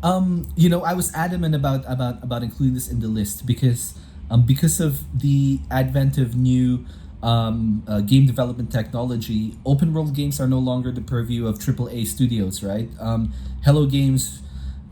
I was adamant about including this in the list because of the advent of new game development technology. Open world games are no longer the purview of AAA studios, right? Hello Games,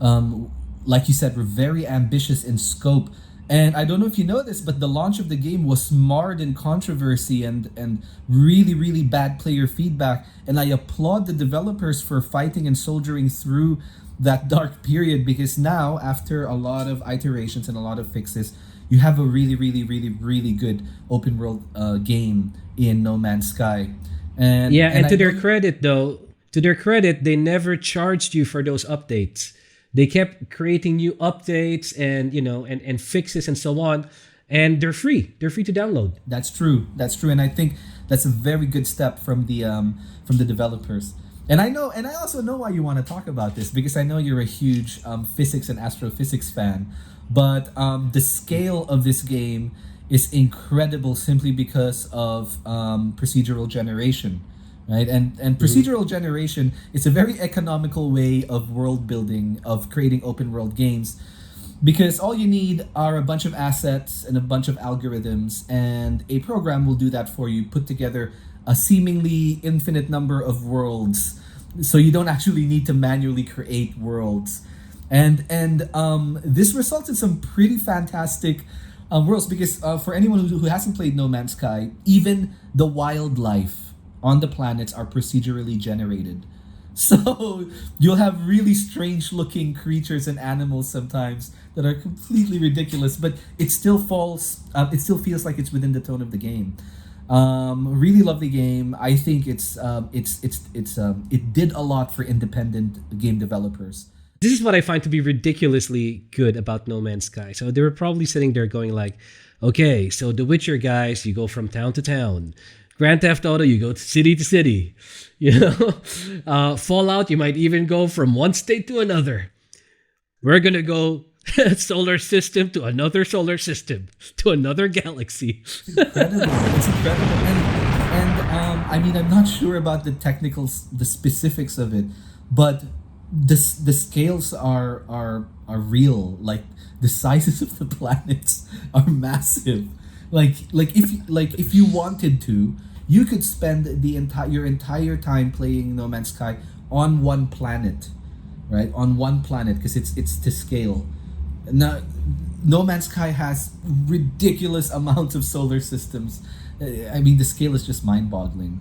like you said, were very ambitious in scope. And I don't know if you know this, but the launch of the game was marred in controversy and really, really bad player feedback. And I applaud the developers for fighting and soldiering through that dark period, because now, after a lot of iterations and a lot of fixes, you have a really, really, really, really good open world game in No Man's Sky. Yeah, And and I to know. their credit though, to their credit, they never charged you for those updates. They kept creating new updates and and fixes and so on, and they're free. They're free to download. That's true. That's true, and I think that's a very good step from the developers. And I also know why you want to talk about this, because I know you're a huge physics and astrophysics fan. But the scale of this game is incredible simply because of procedural generation, right? And procedural generation is a very economical way of world building, of creating open world games, because all you need are a bunch of assets and a bunch of algorithms, and a program will do that for you, put together a seemingly infinite number of worlds, so you don't actually need to manually create worlds. And this results in some pretty fantastic worlds, because for anyone who hasn't played No Man's Sky, even the wildlife on the planets are procedurally generated. So you'll have really strange looking creatures and animals sometimes that are completely ridiculous, but it still falls. It still feels like it's within the tone of the game. Really lovely game. I think it did a lot for independent game developers. This is what I find to be ridiculously good about No Man's Sky. So they were probably sitting there going like, okay, so The Witcher guys, you go from town to town. Grand Theft Auto, you go to city. Fallout, you might even go from one state to another. We're gonna go solar system to another solar system to another galaxy. Incredible. It's incredible. And I mean, I'm not sure about the specifics of it, but the scales are real. Like, the sizes of the planets are massive. If you wanted to, you could spend your entire time playing No Man's Sky on one planet, right? On one planet, because it's to scale. Now, No Man's Sky has ridiculous amounts of solar systems. I mean, the scale is just mind-boggling.